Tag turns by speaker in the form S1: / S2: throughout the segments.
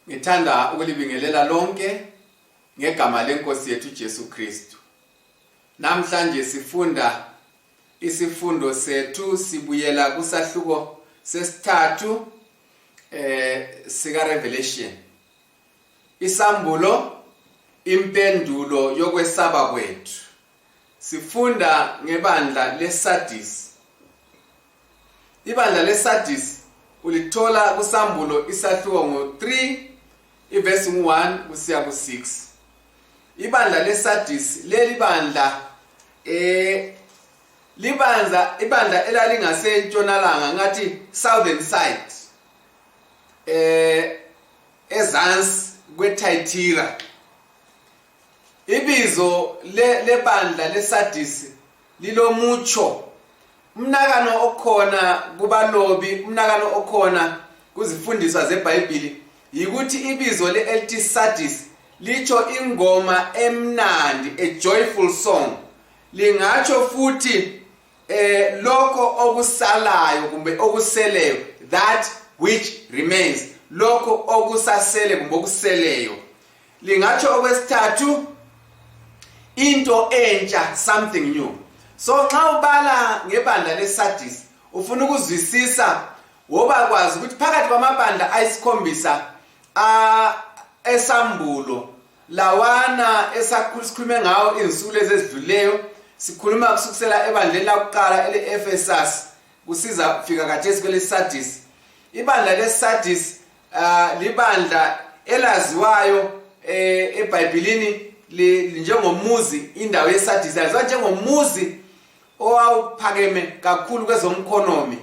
S1: Ngithanda ukulibingelela lonke ngegama lenkosi yethu Jesu Kristu. Namhlanje sifunda isifundo sethu sibuyela kusahluko sesithathu sika Revelation. Isambulo impendulo yokwesaba kwethu. Sifunda ngebandla leSardis. Ibandla leSardis ulithola kusambulo isahluko ngo-3 iverse 1 kusiya ku-6. Ibandla leSardis leli bandla ibandla elalingase ntshonalanga ngathi southern side ezansi kweThyatira. Ibizo lebandla leSardis lilomucho. Umnakano okhona kubalobi, umnakano okhona kuzifundiswa zeBhayibheli yikuthi ibizo leLT Sardis licho ingoma emnandi, a joyful song. Lingacho futhi lokho okusalayo kumbe okuseleyo, that which remains, lokho okusasele kumbe okuseleyo. Lingacho okwesithathu into entsha, something new. So xa ubala ngebandla leSardis ufuna ukuzwisisa woba kwazi ukuthi phakathi kwamabandla ayisikhombisa esambulo lawana esakhulume ngawo izinsuku ezidluleyo, sikhuluma kusukela ebandleni lokuqala ele-Ephesus kusiza kufika khathesi kweleSardis. Ibandla leSardis libandla elaziwayo eBhayibhelini njengomuzi. Indawo yeSardis yaziwa njengomuzi owawuphakeme kakhulu kwezomkhonomi.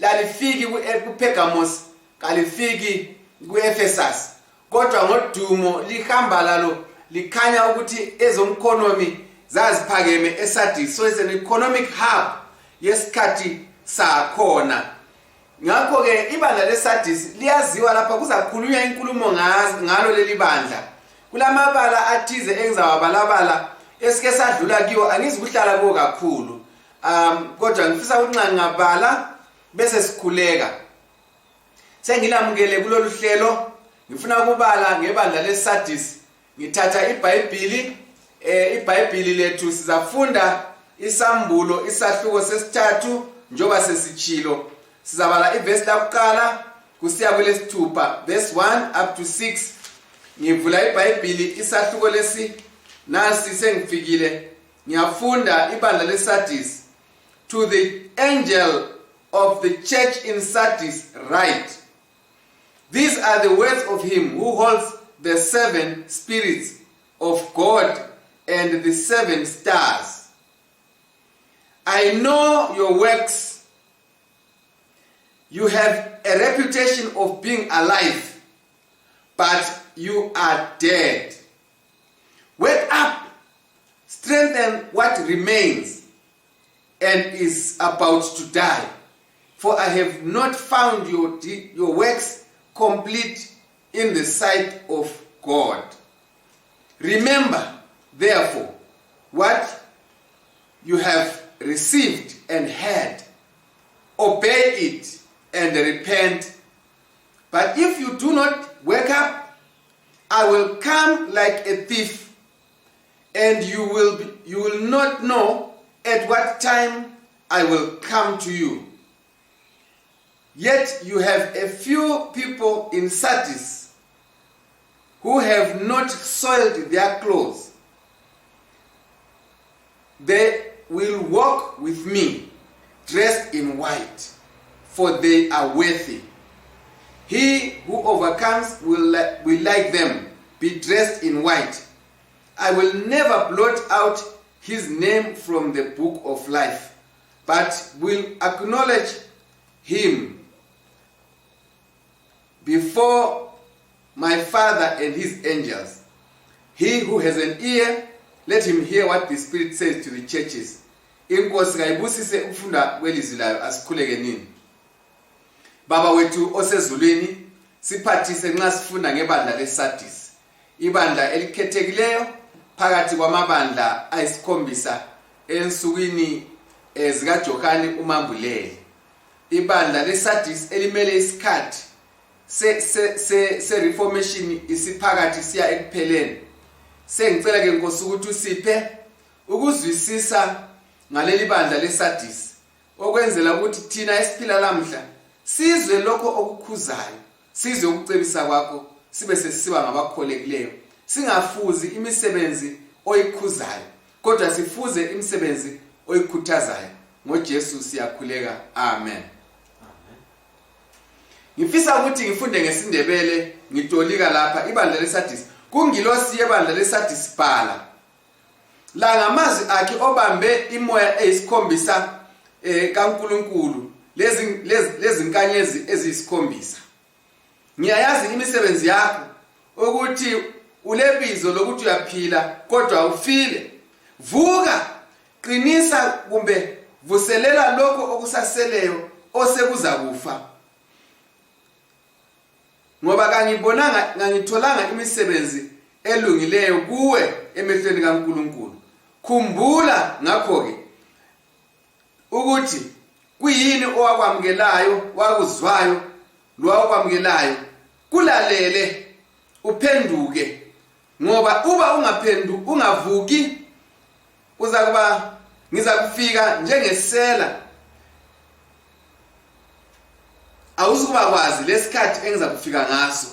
S1: Lalifiki kuPergamos, kalifiki kuEphesus, kodwa ngodumo lihamba lalo likhanya ukuthi ezomkhonomi zaziphakeme eSardis. So it's an economic hub yesikhathi sakhona. Ngakho ke ibandla leSardis liyaziwa lapha kuzakhulunywa inkulumo ngalo leli bandla. Kulamabala athize engizawabalabala esike sadlula kiwo, angizikuhlala kuwo kakhulu. Kodwa ngifisa ukuthi ngingabala bese sikhuleka. Sengilamukele kulolu hlelo, ngifuna ukubala ngebandla leSardis. Ngithatha iBhayibheli lethu sizafunda isambulo isahluko sesithathu njoba sesichilo. Sizabala iverse lokuqala kusiya kwelesithupha, verse 1 up to 6. Ngivula iBhayibheli isahluko lesi nasi sengifikile. Ngiyafunda ibandla leSardis. To the angel of the church in Sardis write, these are the words of him who holds the 7 spirits of God and the 7 stars. I know your works. You have a reputation of being alive, but you are dead. Wake up, strengthen what remains and is about to die. For I have not found your works complete in the sight of God. Remember, therefore, what you have received and heard. Obey it and repent. But if you do not wake up, I will come like a thief, and you will not know at what time I will come to you. Yet you have a few people in Sardis who have not soiled their clothes. They will walk with me dressed in white, for they are worthy. He who overcomes will like them be dressed in white. I will never blot out his name from the book of life, but will acknowledge him before my Father and his angels. He who has an ear, let him hear what the Spirit says to the churches. Inkosi kayibusise ukufunda kwelizwi layo, asikhuleke nini. Baba wethu osezulwini, siphathise nxa sifunda ngebandla leSardis. Ibandla elikhethekileyo phakathi kwamabandla ayisikhombisa ensukwini zikaJohane uMambuleli. Ibandla leSardis elimele isikhathi se reformation isiphakathi siya ekupheleni. Sengicela ke Nkosi ukuthi usiphe ukuzwisisa ngaleli bandla leSardis okwenzela ukuthi thina esiphila lamhla sizwe lokho okukhuzayo, sizwe ukucebisa kwakho, sibe sesiba ngabakholekileyo, singafuzi imisebenzi oyikhuzayo kodwa sifuze imisebenzi oyikhuthazayo. NgoJesu siyakhuleka. Amen. Ngifisa ukuthi ngifunde ngesindebele ngitolika lapha ibandla leSardis. Kungilosi yebandla leSardis bhala la ngamazwi akhe obambe imoya eyisikhombisa kaNkulunkulu lezi nkanyezi eziyisikhombisa. Ngiyayazi imisebenzi yakho ukuthi ulebizo lokuthi uyaphila kodwa ufile. Vuka, qinisa kumbe vuselela lokho okusaseleyo osekuza kufa. Ngoba kangibonanga ngangitholanga imisebenzi elungileyo kuwe emehlweni kaNkulunkulu. Khumbula ngakho ke ukuthi kuyini owakwamukelayo, wakuzwayo, lwakwamukelayo, kulalele uphenduke. Ngoba uba ungavuki ngizakufika njengesela. Awuzukuba kwazi lesikhathi engizakufika ngaso.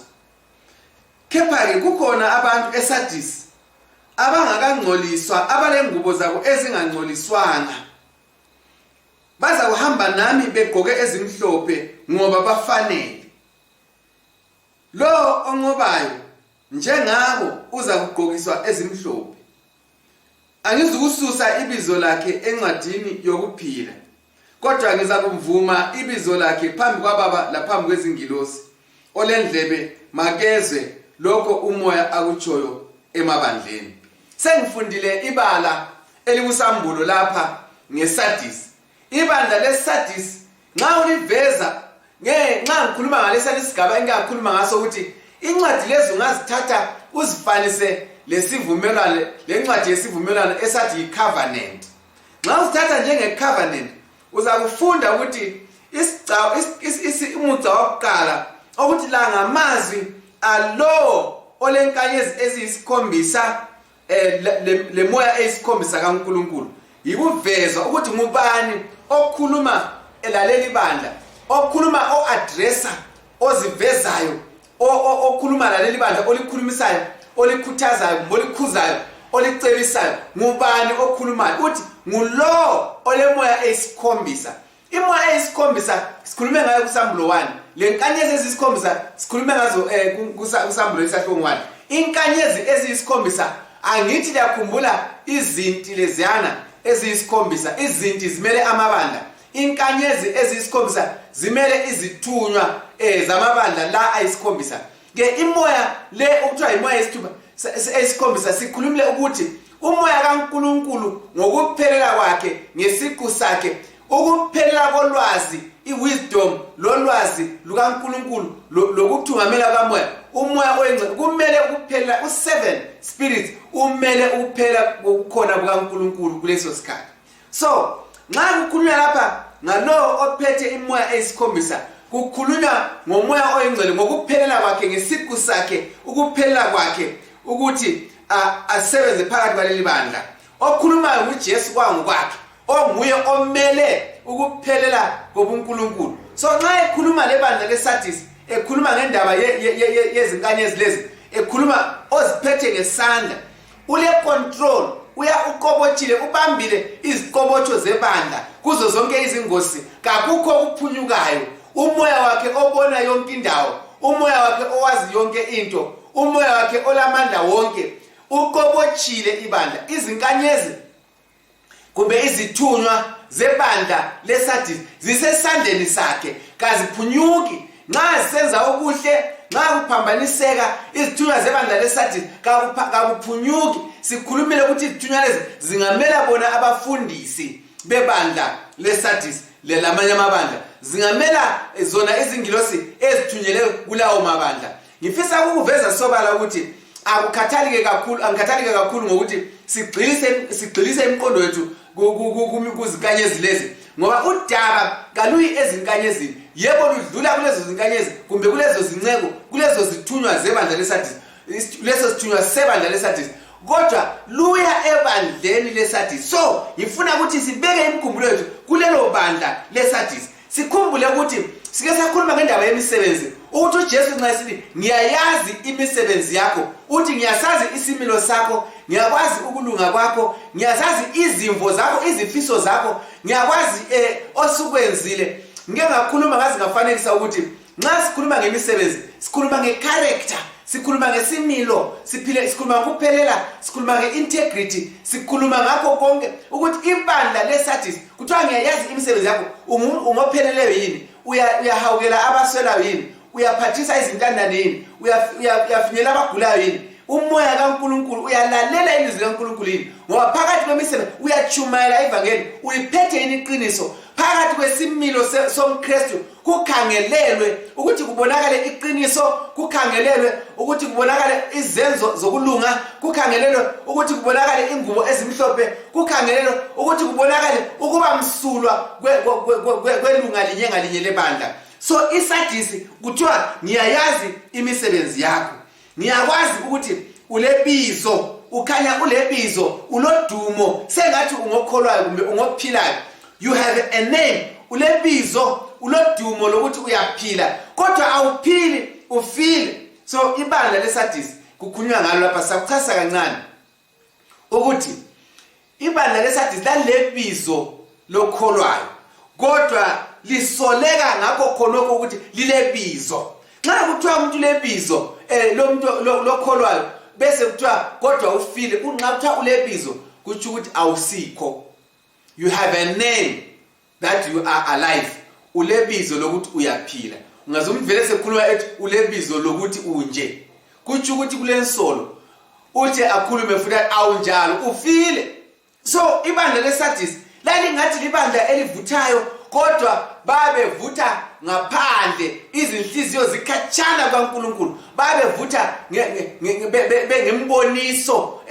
S1: Kepha-ke kukhona abantu eSardis abangakangcoliswa, abalengubo zabo ezingangcoliswanga. Baza kuhamba nami begqoke ezimhlophe ngoba bafanele. Lo onqobayo njengabo uza kugqokiswa ezimhlophe. Angizukususa ibizo lakhe encwadini yokuphila, kodwa ngizakumvuma ibizo lakhe phambi kwaBaba laphambi kwezingilosi. Olendlebe makezwe lokho umoya akutshoyo emabandleni. Sengifundile ibala elikusambulo lapha ngeSardis. Ibandla leSardis nxa uliveza nxa ngikhuluma ngalesi sigaba engakhuluma ngaso ukuthi incwadi lezi ungazithatha uzifanise lesivumelwano, lencwadi yesivumelwano esathi icovenant. Nxa uzithatha njengecovenant uzakufunda ukuthi umugca wokuqala ukuthi la ngamazwi alo olenkanyezi eziyisikhombisa le moya eyisikhombisa kaNkulunkulu. Yikuvezwa ukuthi ngubani okhuluma elaleli bandla, okhuluma o-addressa, ozivezayo, okhuluma laleli bandla, olikhulumisayo, olikhuthazayo, olikhuzayo, olicebisayo. Ngubani okhulumayo? Uthi ngulo olemoya eyisikhombisa. Imoya eyisikhombisa sikhulume ngayo kuSambulo 1. Lenkanyezi eziyisikhombisa sikhulume ngazo kuSambulo isahloko 1. Inkanyezi eziyisikhombisa angithi liyakhumbula izinti leziyana eziyisikhombisa. Izinti zimele amabandla. Inkanyezi eziyisikhombisa zimele izithunywa zamabandla la ayisikhombisa. Ke imoya le okuthiwa imoya eyisikhombisa sikhulumile ukuthi umoya kaNkulunkulu ngokuphelela kwakhe ngesiqu sakhe, ukuphelela kolwazi, iwisdom, lolwazi lukaNkulunkulu lokuthungamela kamoya, umoya oyingcwele kumele ukuphelela u7 spirits, umele ukuphela ukukhona kukaNkulunkulu kuleso sikhathi. So nxa kukhulunywa lapha ngalo ophethe imoya eyisikhombisa, kukhulunywa ngomoya oyingcwele ngokuphelela kwakhe ngesiqu sakhe, ukuphelela kwakhe ukuthi asebenze phakathi kwaleli bandla. Okhulumayo nguJesu kwangokwakhe, onguye omele ukuphelela kobuNkulunkulu. So nxa ekhuluma lebandla leSardis, ekhuluma ngendaba yezinkanyezi lezi, ekhuluma oziphethe ngesandla, ule control, uqobothile, ubambile iziqobotsho zebandla kuzo zonke izingozi, kakukho ukuphunyukayo. Umoya wakhe obona yonke indawo, umoya wakhe owazi yonke into, umoya wakhe olamandla wonke uqobothile ibandla. Izinkanyezi kumbe izithunywa zebandla leSardis zisesandleni sakhe, kaziphunyuki. Nxa senza okuhle, nxa kuphambaniseka izithunywa zebandla leSardis kakuphunyuki. Sikhulumile ukuthi izithunywa lezi zingamela bona abafundisi bebandla leSardis lelamanye amabandla, zingamela zona izingilosi ezithunyele kulawo mabandla. Ngifisa ukuveza sobala ukuthi angikhathalike kakhulu ngokuthi sigxilise imiqondo yethu kuzinkanyezi lezi, ngoba udaba kaluyi ezinkanyezini, yebo ludlula kulezo zinkanyezi kumbe kulezo zinceko kulezo zithunywa zebandla leSardis leso sithunywa sebandla leSardis kodwa luya ebandleni leSardis. So ngifuna ukuthi sibeke imkhumbulo yethu kulelo bandla leSardis sikhumbule ukuthi sike sakhuluma ngendaba yemisebenzi ukuthi uJesu nxa esithi ngiyayazi imisebenzi yakho uthi ngiyasazi isimilo sakho ngiyakwazi ukulunga kwakho ngiyazazi izimvo zakho izifiso zakho ngiyakwazi osukwenzile ngeke ngakhuluma ngazi ngafanekisa ukuthi nxa sikhuluma ngemisebenzi sikhuluma ngecharacter sikhuluma ngesimilo sikhuluma ngokuphelela sikhuluma ngeintegrity sikhuluma ngakho konke ukuthi ibandla leSardis kuthiwa ngiyayazi imisebenzi yakho ungopheleleyo yini uyahawukela abaswelayo yini uyaphathisa izintandane yini uyafinyela abagulayo yini umoya kaNkulunkulu uyalalela ilizwi likaNkulunkulu yini ngoba phakathi kwemisebenzi uyachumayela ivangeli uyiphethe yini iqiniso phakathi kwesimilo somKristu kukhangelelwe ukuthi kubonakale iqiniso kukhangelelwe ukuthi kubonakale izenzo zokulunga kukhangelelwe ukuthi kubonakale ingubo ezimhlophe kukhangelelwe ukuthi kubonakale ukuba msulwa kwelunga linye ngalinye lebandla. So iSardis kuthiwa ngiyayazi imisebenzi yakho ngiyakwazi ukuthi ulebizo ukhanya ulebizo ulodumo sengathi ungokholwayo kumbe ungophilayo you have a name ulebizo ulodumo lokuthi uyaphila kodwa awuphili ufile. So ibandla leSardis kukhulunywa ngalo lapha sakuchasa kancane ukuthi ibandla leSardis lalebizo lokholwayo kodwa lisoleka ngakho khonoko ukuthi lilebizo. Nxa kuthiwa umuntu lebizo lomuntu lokholwayo bese kuthiwa kodwa ufile unxa kuthiwa ulebizo kuthi ukuthi awusikho. You have a name that you are alive. Ulebizo lokuthi uyaphila. Ungazumvele sekhuluma ethi ulebizo lokuthi unje. Kuthi ukuthi kulensolo uthi akhulume futhi awunjalo ufile. So ibandla leSardis lalingathi libandla elivuthayo kodwa babevutha ngaphandle izinhliziyo zikhatshana kwaNkulunkulu babevutha ngemboniso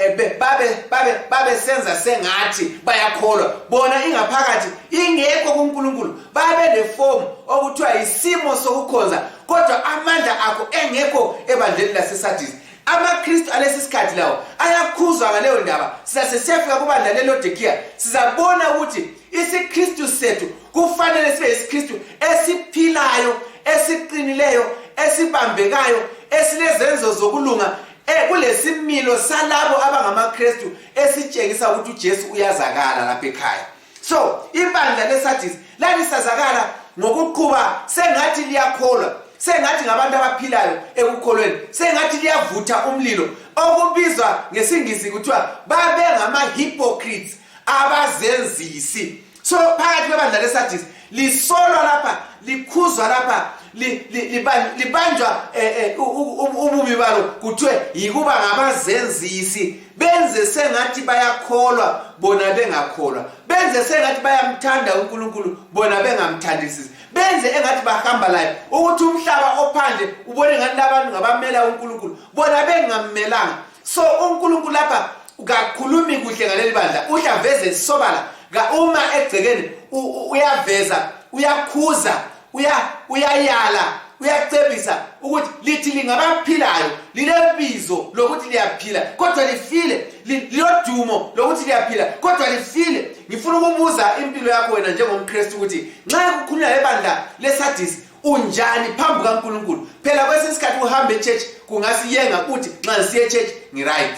S1: babe senza sengathi bayakholwa bona ingaphakathi ingekho kuNkulunkulu babe leform okuthiwa isimo sokukhonza kodwa amandla akho engekho ebandleni laseSardis. AmaKristu alesisikhathi lawo ayakhuzwa ngaleyo ndaba sisasefika kubandla leLaodikia sizabona ukuthi isiKristu sethu kufanele sibe isiKristu esiphilayo esiqinileyo esibambekayo esilezenzo zokulunga kulesimilo salabo abangamaKristu esitshengisa ukuthi uJesu uyazakala lapha ekhaya. So ibandla leSardis lalisazakala ngokuqhuba sengathi liyakholwa sengathi ngabantu abaphilayo ekukholweni sengathi liyavutha umlilo okubizwa ngesingisi kuthiwa babe ngama-hypocrites abazenzisi. So phakathi kwebandla leSardis lisolwa lapha likhuzwa lapha libanjwa ububi balo kuthiwe yikuba ngabazenzisi benze sengathi bayakholwa bona bengakholwa benze sengathi bayamthanda uNkulunkulu bona bengamthandisisi benze engathi bahamba laye ukuthi umhlaba ophandle ubone ngathi labantu ngabamela uNkulunkulu bona bengammelanga. So uNkulunkulu lapha ukakhulumi kuhle ngaleli bandla uhlaveze sobala uma egcekeni uyaveza uyakhuza uyayala uyacebisa ukuthi lithi lingabaphilayo lilebizo lokuthi liyaphila kodwa lifile lilodumo lokuthi liyaphila kodwa lifile. Ngifuna ukubuza impilo yakho wena njengomKristu ukuthi nxa kukhulunywa lebandla leSardis unjani phambi kaNkulunkulu. Phela kwesinye isikhathi uhambe eChurch kungasiyenga ukuthi nxa siye eChurch ngiright.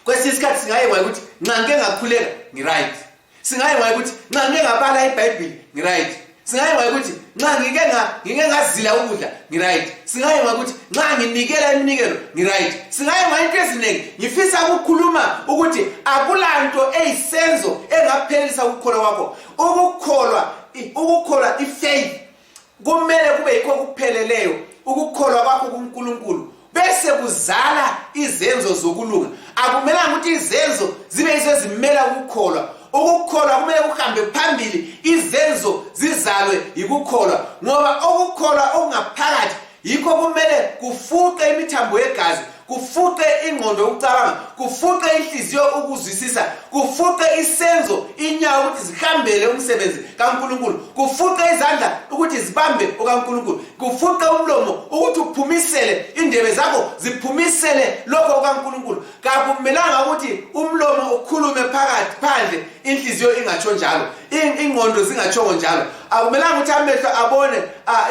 S1: Kwesinye isikhathi singayenga ukuthi nxa ngeke ngakhuleka ngiright. Singayenga ukuthi nxa ngeke ngabala iBhayibheli ngiright. Singayenga ukuthi nxa ngike ngazila ukudla ngiright. Singayenga ukuthi nxa nginikela iminikelo ngiright. Singayenga into eziningi ngifisa ukukhuluma ukuthi akulanto eyisenzo engaphelisa ukukholwa kwakho. Ukukholwa ifaith kumele kube yikho kupheleleyo ukukholwa kwakho kuNkulunkulu bese kuzala izenzo zokulunga. Akumelanga ukuthi izenzo zibe izezimela ukukholwa. Ukukholwa kumele kuhambe phambili izenzo zizalwe yikukholwa ngoba ukukholwa okungaphakathi yikho kumele kufuqe imithambo yegazi kufuqe ingqondo yokucabanga, kufuqe inhliziyo ukuzwisisa, kufuqe isenzo inyawo ukuthi zihambele umsebenzi kaNkulunkulu, kufuqe izandla ukuthi zibambe okaNkulunkulu, kufuqe umlomo ukuthi uphumisele indebe zakho ziphumisele lokho okaNkulunkulu. Kakumelanga ukuthi umlomo ukhulume phakathi phandle inhliziyo ingatsho njalo, ingqondo zingatshongo njalo. Akumelanga ukuthi amehlo abone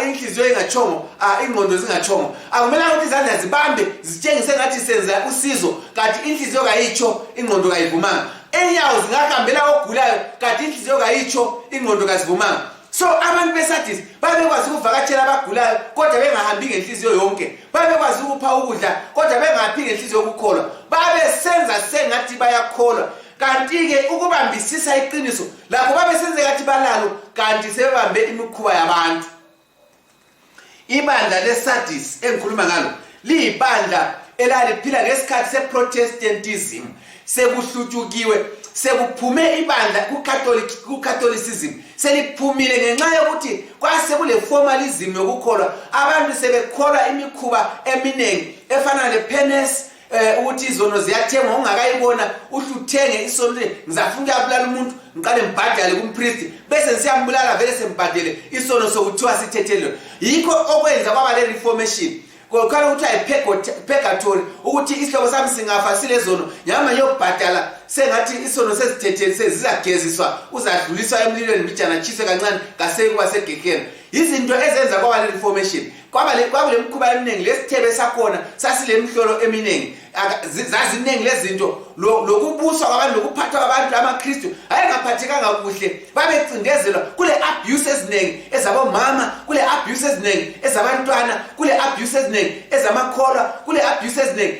S1: inhliziyo ingatshongo, ingqondo zingatshongo. Akumelanga ukuthi izandla zibambe zitshengise ngathi senza usizo kanti inhliziyo kayitsho, ingqondo kayivumanga. Enyawo zingahambela ogulayo kanti inhliziyo kayitsho, ingqondo kazivumanga. So abantu beSardis babekwazi ukuvakatshela abagulayo kodwa bengahambi ngenhliziyo yonke, babekwazi ukupha ukudla kodwa bengaphi ngenhliziyo yokukholwa, babesenza sengathi bayakholwa kanti-ke ukubambisisa iqiniso lakho babesenze ngathi balalo kanti sebebambe imikhuba yabantu. Ibandla leSardis engikhuluma ngalo liyibandla elaliphila ngesikhathi seProtestantism, sekuhlutshukiwe, sekuphume ibandla kuCatholicism, seliphumile ngenxa yokuthi kwase kule formalism yokukholwa. Abantu sebekholwa imikhuba eminingi efana lepenance, ukuthi izono ziyathengwa ungakayibona uhluthenge isono ngizafuna ukuyabulala umuntu ngiqale ngibhadale kumpriest bese siyambulala vele sembhadele isono sokuthiwa sithethelwe. Yikho okwenza kwaba le reformation, kokhala ukuthi purgatory, ukuthi isihlobo sami singafa silezono nyama yokubhadala sengathi isono sesithethele sezizageziswa uzadluliswa emlilweni mbijana chise kancane kasekuba segekela. Izinto ezenza kwaba le reformation, kwabule mkhuba eminingi lesithebe sakhona sasile mhlolo eminingi, zaziningi lezinto lokubuswa kwabantu lokuphathwa kwabantu amaKristu ayengaphathekanga kuhle, babecindezelwa kule abuse eziningi ezabomama, kule abuse eziningi ezabantwana, kule abuse eziningi ezamakholwa, kule abuse eziningi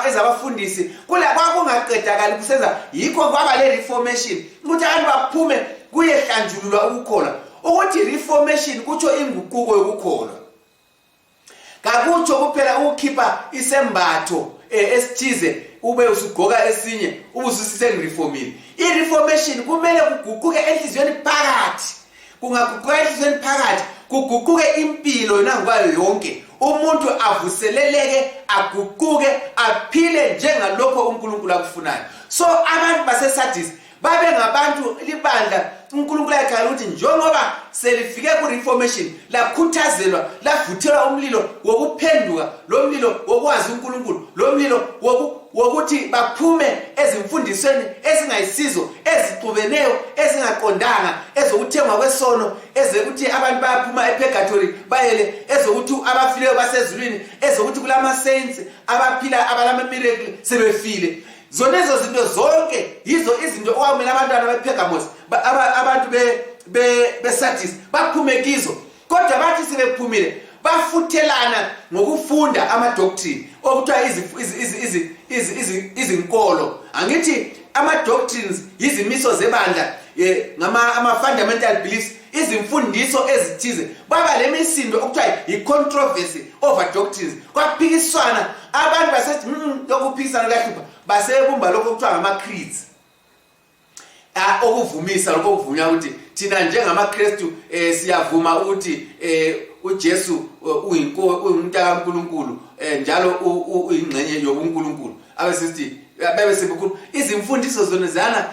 S1: ezabafundisi, kule kwakungaqedakali kusenza. Yikho kwaba le reformation ukuthi abantu baphume kuyehlanjululwa ukukholwa. Ukuthi reformation kutsho inguquko yokukholwa, kakutsho kuphela ukukhipha isembatho esithize ube usugqoka esinye ubusisise ngereformile. Ireformation kumele kuguquke enhliziyweni phakathi, kungaguquka enhliziyweni phakathi kuguquke impilo yona ngokwayo yonke, umuntu avuseleleke, aguquke, aphile njengalokho uNkulunkulu akufunayo. So abantu baseSardis babe ngabantu libandla uNkulunkulu ayekhala ukuthi njengoba selifike kureformation lakhuthazelwa lavuthelwa umlilo wokuphenduka, lo mlilo wokwazi uNkulunkulu, lo mlilo wokuthi baphume ezimfundisweni ezingayisizo, ezixubeneyo, ezingaqondanga, ezokuthengwa kwesono, ezokuthi abantu bayaphuma epurgatory bayele, ezokuthi abafileyo basezulwini, ezokuthi kulama saints abaphila abalama miracle sebefile. Zonezo zinto zonke yizo izinto okwamela abantwana bePergamos abantu beSardis baphume kizo, kodwa bathi sebephumile bafuthelana ngokufunda ama-doctrine okuthiwa izinkolo. Angithi ama-doctrines yizimiso zebandla, ama-fundamental beliefs, izimfundiso ezithize. Baba lemisindo okuthiwa i-controversy over doctrines, kwaphikiswana abantu basethi lokuphikisana kahlupha, basebumba lokho okuthiwa ngama-creeds, okuvumisa lokho okuvunywa ukuthi thina njengamaKristu siyavuma ukuthi uJesu uyumuntu kaNkulunkulu njalo uyingxenye yobuNkulunkulu. Abesithi bebe sibukhulu izimfundiso zonezana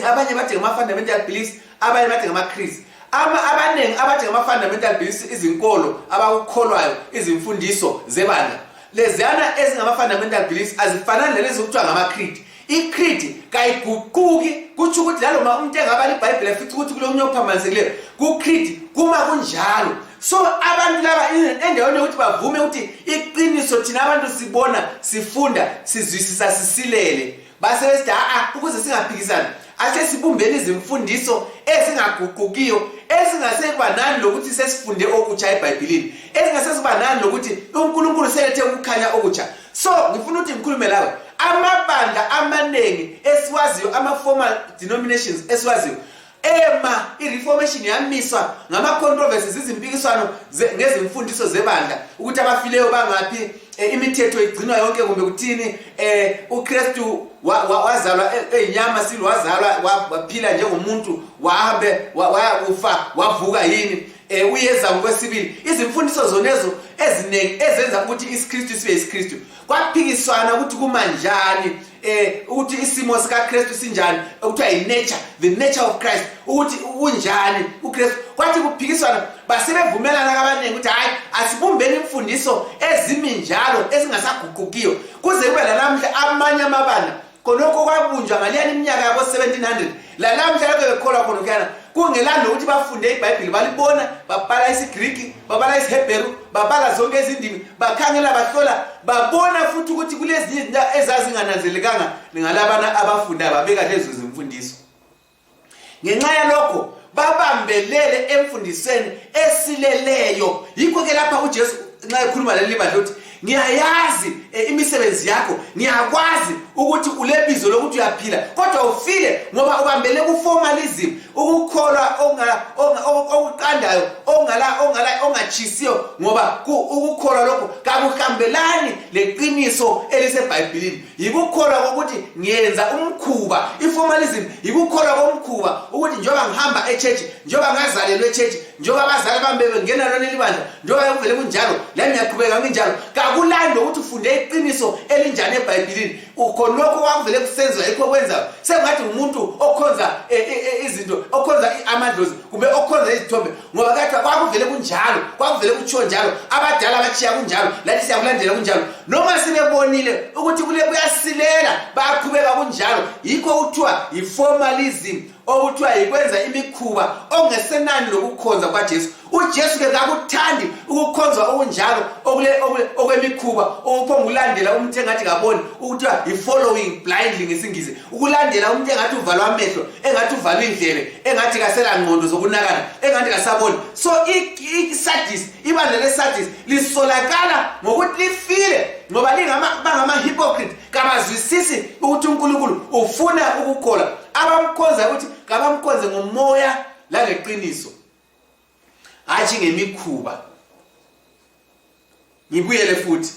S1: abanye bathi ngama-fundamental beliefs, abanye bathi ngama-creeds. Abaningi abathi ngama-fundamental beliefs izinkolo abakukholwayo, izimfundiso zebandla lezana ezingama-fundamental beliefs azifanani lezi okuthiwa ngama-creed. I-creed kayiguquki, kutsho ukuthi naloma umuntu engabala iBhayibheli afica ukuthi kulomnye okuphambanisekileyo ku-creed kuma kunjalo. So abantu laba endaweni yokuthi bavume ukuthi iqiniso thina abantu sibona, sifunda, sizwisisa, sisilele, basebesithi ukuze singaphikisani ase sibumbeni izimfundiso ezingaguqukiyo, ezingasekuba nani lokuthi sesifunde okutsha eBhayibhelini, ezingasekuba nani lokuthi uNkulunkulu selethe ukukhanya okutsha. So ngifuna ukuthi ngikhulume lawe amabandla amanengi esiwaziyo, ama-formal denominations esiwaziyo, i-reformation yamiswa ngama-controversies, izimpikiswano ngezimfundiso zebandla ukuthi abafileyo bangaphi, imithetho igcinwa yonke kumbe kuthini, uKristu wazalwa enyama silo, wazalwa waphila njengomuntu, wahambe wayakufa wavuka yini. uyeza ngokwesibili izimfundiso zonezo ezinengi ezenza ukuthi isikristu sibe isikristu kwaphikiswana ukuthi kumanjani ukuthi isimo sika Kristu sinjani ukuthiwa i-nature, the nature of Christ ukuthi unjani uKristu kwathi kuphikiswana basebevumelana kabaningi ukuthi hayi asibumbeni imfundiso eziminjalo ezingasaguqukiyo kuze kube lalamhla amanye amabandla konoko kwabunjwa ngaliyani iminyaka yabo 1700 lalamhla lapho bekholwa khona kuyana kungelanda ukuthi bafunde iBhayibheli balibona babhala isiGreek babhala isiHebheru babhala zonke izindimi bakhangela bahlola babona futhi ukuthi kulezi izinto ezazingananzelekanga ngalabana abafunda babeka lezo zimfundiso ngenxa yalokho babambelele emfundisweni esileleyo yikho ke lapha uJesu nxa ekhuluma leli bandla uthi ngiyayazi imisebenzi yakho ngiyakwazi ukuthi ulebizo lokuthi uyaphila kodwa ufile ngoba ubambele kuformalism ukukholwa okuqandayo ongachisiyo ngoba ukukholwa lokho kakuhambelani leqiniso eliseBhayibhelini yikukholwa kokuthi ngiyenza umkhuba iformalism yikukholwa komkhuba ukuthi njoba ngihamba echurch njoba ngazalelwe echurch njoba abazali bami bengena lona libandla njoba kuvele kunjalo la ngiyaqhubeka nginjalo kakulando ukuthi ufunde iqiniso elinjani eBhayibhelini ukhonokho kwakuvele kusenziwa yikho kwenza sengathi umuntu okhonza izinto okhonza amadlozi kumbe okhonza izithombe ngoba kade kwakuvele kunjalo kwakuvele kutsho njalo abadala bachiya kunjalo lathi siyakulandela kunjalo noma sibebonile ukuthi kule kuyasilela bayaqhubeka kunjalo yikho kuthiwa iformalism okuthiwa yikwenza imikhuba ongesenani lokukhonza kwaJesu uJesu ke akakuthandi ukukhonzwa okunjalo okwemikhuba okuphongulandela umuntu engathi kaboni ukuthiwa i-following blindly ngesingisi ukulandela umuntu engathi uvalwa amehlo engathi uvalwa indlebe engathi kasela ngqondo zokunakana engathi kasaboni so iSardis ibandla leSardis lisolakala ngokuthi lifile ngoba bangama hypocrite kabazwisisi ukuthi uNkulunkulu ufuna ukukholwa abamkhonza ukuthi kabamkhonze ngomoya la ngeqiniso hathi ngemikhuba ngibuyele futhi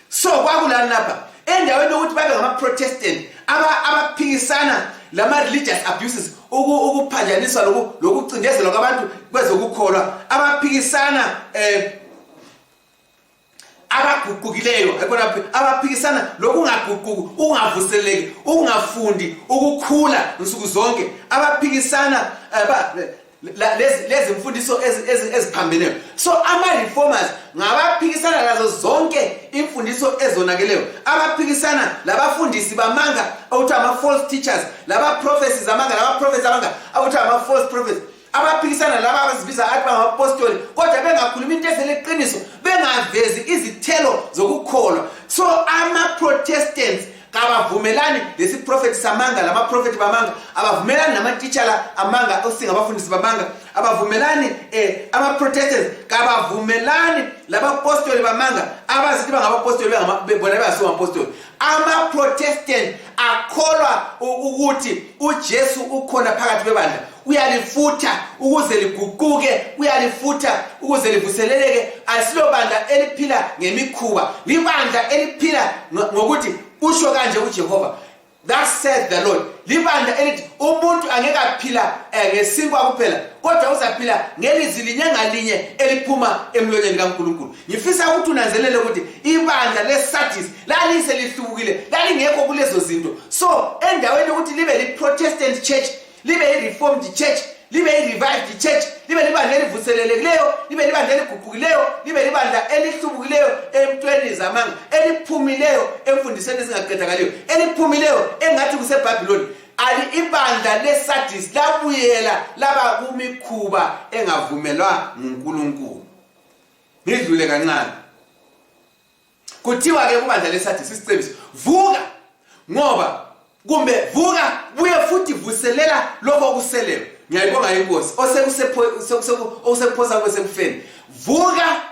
S1: so kwakulana lapha endaweni ukuthi babe ngama-Protestant abaphikisana lama-religious abuses ukuphanjaniswa lokucindezelwa kwabantu kwezokukholwa abaphikisana abaguqukileyo abaphikisana lokungaguquki ungavuseleki ungafundi ukukhula nsuku zonke abaphikisana lezi mfundiso eziphambeneyo so ama-reformers ngabaphikisana lazo zonke imfundiso ezonakeleyo abaphikisana labafundisi bamanga okuthiwa ama-false teachers laba-prophecies amanga laba-prophets amanga okuthiwa ama-false prophets abaphikisana laba abazibiza athi bangapostoli kodwa bengakhuluma into ezeleqiniso bengavezi izithelo zokukholwa so ama-Protestants kabavumelani lesiprofeti samanga lama-prophet bamanga abavumelani nama-teacher amanga osingabafundisi bamanga abavumelani ama-Protestants kabavumelani labapostoli bamanga abazithi bangabapostoli bona bengasomapostoli ama-Protestant akholwa ukuthi uJesu ukhona phakathi kwebandla uyalifutha ukuze liguquke uyalifutha ukuze livuseleleke asilo bandla eliphila ngemikhuba libandla eliphila ngokuthi usho kanje uJehova that said the Lord libandla elithi umuntu angeke aphila ngesinkwa kuphela kodwa uzaphila ngelizwi linye ngalinye eliphuma emlonyeni kaNkulunkulu ngifisa ukuthi unanzelele ukuthi ibandla leSardis lalise lihlukile lalingekho kulezo zinto so endaweni ukuthi libe li-Protestant church libe i-Reformed church libe i-Revived church libe libandla elivuselelekileyo libe libandla eliguqukileyo libe libandla elihlubukileyo emntweni zamanga eliphumileyo emfundisweni ezingaqedakaliyo eliphumileyo engathi kuseBhabhiloni ali ibandla leSardis labuyela laba kumikhuba engavumelwa nguNkulunkulu ngidlule kancane kuthiwa ke kubandla leSardis isicebisi vuka ngoba kumbe vuka buye futhi vuselela lokho okuseleyo ngiyayibonga inkosi osekuphosa kwesekufeni vuka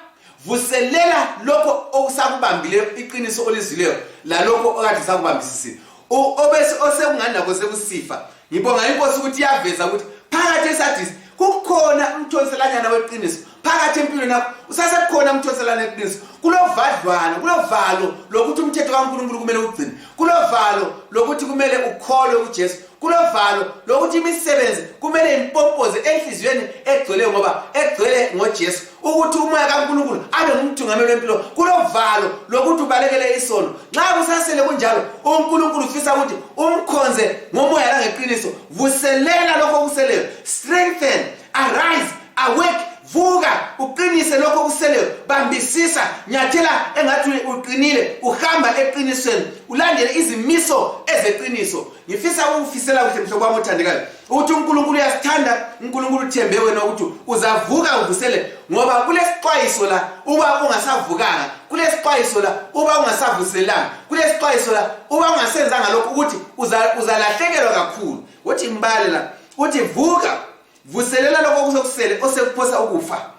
S1: vuselela lokho okusakubambile iqiniso olizwileyo la lokho okade sakubambisisile obese osekunganako sekusifa ngibonga inkosi ukuthi iyaveza ukuthi phakathi eSardis kukhona umthonselanyana weqiniso phakathi empilweni yakho usasekhona umthonselana weqiniso kulovadlwana kulovalo lokuthi umthetho kaNkulunkulu kumele ugcine kulovalo lokuthi kumele ukholwe uJesu kulovalo lokuthi imisebenzi kumele impompoze enhliziyweni egcwele ngoba egcwele ngoJesu ukuthi umoya kaNkulunkulu abe ngumthungameli wempilo kulovalo lokuthi ubalekele isono nxa kusasele kunjalo uNkulunkulu ufisa ukuthi umkhonze ngomoya langeqiniso vuselela lokho kuseleyo strengthen arise awake vuka uqinise lokho kuseleyo bambisisa nyathela engathi uqinile uhamba eqinisweni ulandele izimiso ezeqiniso ngifisa ukufisela kuhle mhlobo wami othandekayo ukuthi uNkulunkulu uyasithanda uNkulunkulu uthembe wena ukuthi uzavuka uvusele ngoba kulesixwayiso la uba ungasavukanga kulesixwayiso la uba ungasavuselanga kulesixwayiso la uba ungasenzanga lokho ukuthi uzalahlekelwa kakhulu uthi imbali la uthi vuka vuselela lokho kuzokusele osekuphosa ukufa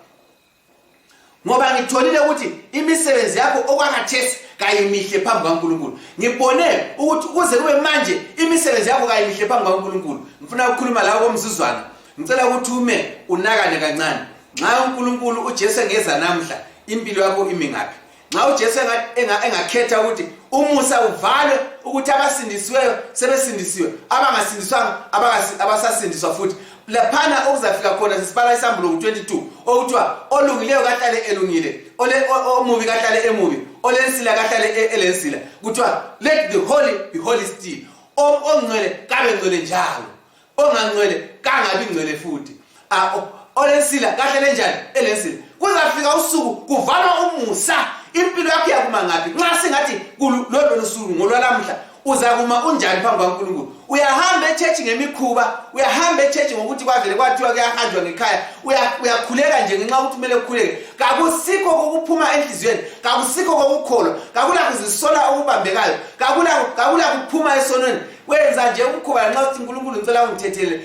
S1: ngoba ngitholile ukuthi imisebenzi yakho okwakathesi kayimihle phambi kaNkulunkulu ngibone ukuthi kuze kube manje imisebenzi yakho kayimihle phambi kaNkulunkulu ngifuna ukukhuluma la komzuzwana ngicela ukuthi ume unakane kancane nxa uNkulunkulu uJesu engeza namhla impilo yakho imi ngaphi nxa uJesu engakhetha ukuthi umusa uvalwe ukuthi abasindisiweyo sebesindisiwe abangasindiswanga abasasindiswa futhi laphana okuzafika khona sisibala isambulo 22 okuthiwa olungileyo kahlale elungile omubi kahlale emubi olensila kahlale elensila kuthiwa let the holy be holy still ongcwele kabe ngcwele njalo ongangcwele kangabi ngcwele futhi olensila kahlale njani elensila kuzafika usuku kuvalwa umusa impilo yakho yakuma ngaphi nxa singathi lolo lusuku ngolwalamhla uzakuma unjani phambi kaNkulunkulu uyahamba eChurch ngemikhuba uyahamba eChurch ngokuthi kwavele kwathiwa kuyahanjwa ngekhaya uyakhuleka nje ngenxa ukuthi kumele ukhuleke kakusikho kokuphuma enhliziyweni kakusikho kokukholwa kakula kuzisola okubambekayo kakula kuphuma esonweni wenza nje umkhuba nxa uthi uNkulunkulu ngicela ungithethele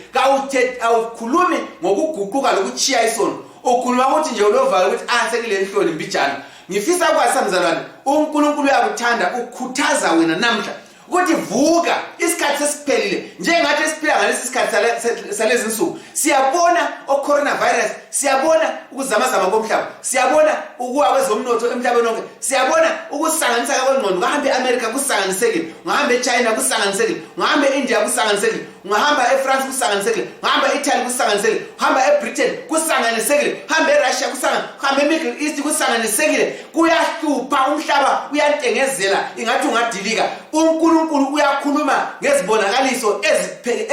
S1: awukhulumi ngokuguquka lokuchiya isono ukhuluma ukuthi nje ulovalo ukuthi sekile enhloni mbijana ngifisa ukwasamzalwane uNkulunkulu uyakuthanda ukhuthaza wena namhla ukuthi vuka isikhathi sesiphelile njengathi siphila ngalesi sikhathi salezi insuku siyabona coronavirus siyabona ukuzamazama komhlaba siyabona ukuwa kwezomnotho emhlabeni wonke siyabona ukusanganisa kwengqondo ngahambe eAmerica kusanganisekile ngahambe eChina kusanganisekile ngahambe eIndia kusanganisekile ngahamba eFrance kusanganisekile ngahamba eItaly kusanganisekile ngahamba eBritain kusanganisekile ngahamba eRussia ngahamba eMiddle East kusanganisekile kuyahlupha umhlaba uyantengezela ingathi ungadilika uNkulunkulu uyakhuluma ngezibonakaliso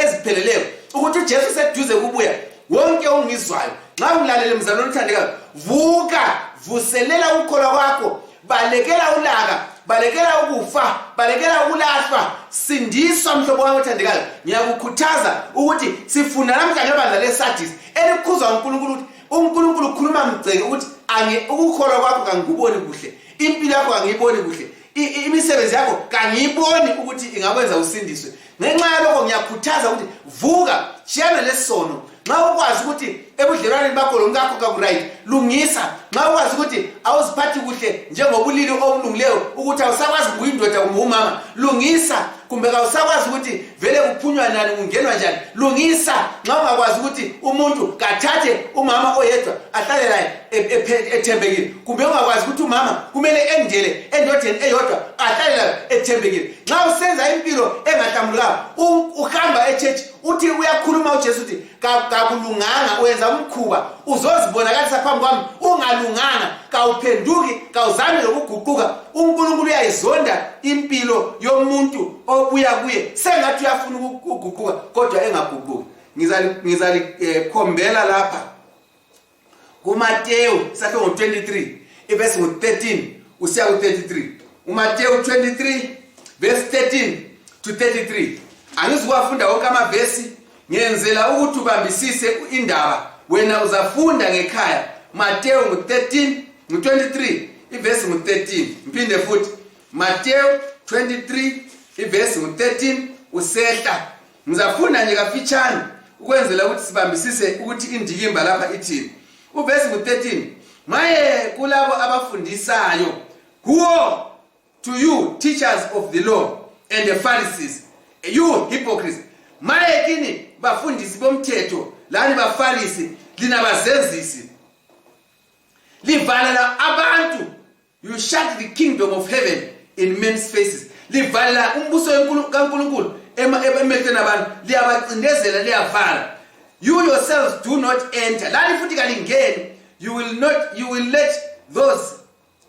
S1: ezipheleleyo ukuthi uJesu seduze kubuya wonke ongizwayo nxa ungilalele mzalwane othandekayo vuka vuselela ukholwa kwakho balekela ulaka balekela ukufa balekela ukulahlwa sindiswa mhlobo wami othandekayo ngiyakukhuthaza ukuthi sifunda namhlanje ebandla leSardis elikhuzwa uNkulunkulu ukuthi uNkulunkulu ukhuluma mgceke ukuthi ukukholwa kwakho kangikuboni kuhle impilo yakho kangiyiboni kuhle imisebenzi yakho kangiyiboni ukuthi ingakwenza usindiswe ngenxa yalokho ngiyakhuthaza ukuthi vuka shiyana lesono nxa ukwazi ukuthi ebudlelwaneni bakho lomkakho kakuright lungisa nxa ukwazi ukuthi awuziphathi kuhle njengobulili obulungileyo ukuthi awusakwazi ukuyindoda kumbe umama lungisa kumbe awusakwazi ukuthi vele kuphunywa nani kungenwa njani lungisa nxa ungakwazi ukuthi umuntu kathathe umama oyedwa ahlale laye ethembekile kumbe ungakwazi ukuthi umama kumele endele endodeni eyodwa ahlale laye ethembekile nxa usenza impilo engahlambulukanga uhamba eChurch uthi uyakhuluma uJesu uthi kakulunganga uyenza umkhuba uzozibonakalisa phambi kwami ungalunganga kawuphenduki kawuzami lokuguquka uNkulunkulu uyayizonda impilo yomuntu obuya kuye sengathi uyafuna ukuguquka kodwa engaguquki khombela lapha kuMateyu sakhe ngo23 iverse ngo13 usiya ku33 uMateyu 23 verse 13 to 33 angizikwafunda wonke amavesi ngiyenzela ukuthi ubambisise indaba wena uzafunda ngekhaya Mateyu ngo13 ngo23 iverse ngo13 mphinde futhi Mateyu 23 iverse ngo13 usehla ngizafunda nje kafitshane ukwenzela ukuthi sibambisise ukuthi indikimba lapha ithini uverse ngo13 maye kulabo abafundisayo who to you teachers of the law and the Pharisees you hypocrites maye kini bafundisi bomthetho lani bafarisi lina bazenzisi livalela abantu you shut the kingdom of heaven in men's faces livalela umbuso kaNkulunkulu emehlweni abantu liyabacindezela liyavala. You yourselves do not enter. Lani futhi kalingeni. You will let those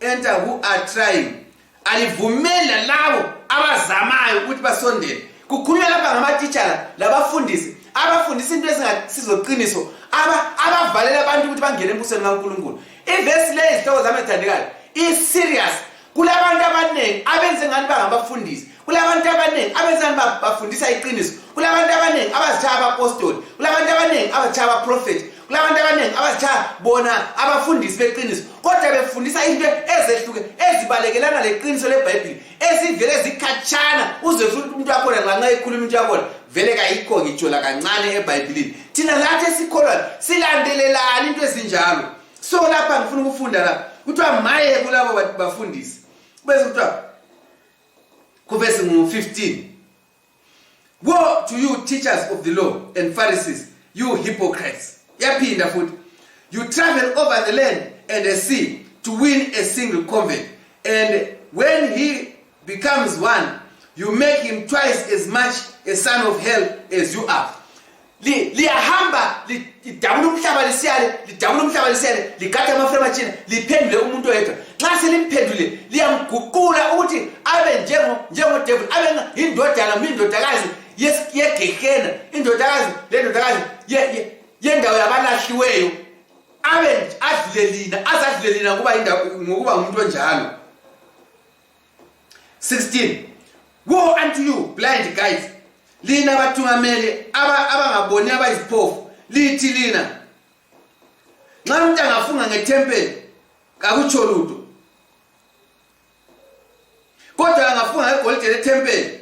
S1: enter who are trying. Alivumela labo abazamayo ukuthi basondele. Kukhulunywa lapha ngamateacher labafundisi abafundisa into ezingasizoqiniso abavalela abantu ukuthi bangene embusweni kaNkulunkulu. Iverse le isihloko zami ethandekayo is serious. Kulabantu abaningi abenze ngani bangabafundisi. Kulabantu abaningi abenze ngani bafundisa iqiniso. Kulabantu abaningi abazitshaya abapostoli. Kulabantu abaningi abazitshaya abaprofeti. Kulabantu abaningi abazitshaya bona abafundisi beqiniso. Kodwa befundisa into ezehluke ezibalekelana leqiniso leBhayibheli ezivele zikhatshana uzwe futhi umuntu wakhona nxa ekhuluma into yakhona vele kayikho ngitshola kancane eBhayibhelini. Thina lathi esikholwa silandelelana into ezinjalo. So lapha ngifuna ukufunda la kuthiwa maye kulabo bafundisi. Bese kuthiwa kuverse 15. Woe to you teachers of the law and Pharisees, you hypocrites. Yaphinda futhi. You travel over the land and the sea to win a single convert, and when he becomes one, you make him twice as much a son of hell as you are. Liyahamba lidabula umhlaba lisiyale ligada amaframe achina liphendule umuntu oyedwa. Nxa selimphendule liyamguqula ukuthi abe njengo devil, abe indodakazi yegehena, indodakazi yendawo yabalahliweyo, abe azadlule lina ngokuba umuntu onjalo. 16. Woe unto you blind guides, lina bathungameli abangaboni abayiziphofu. Lithi lina nxa umuntu angafunga ngethempeli kakutsho lutho, kodwa angafunga ngegolide lethempeli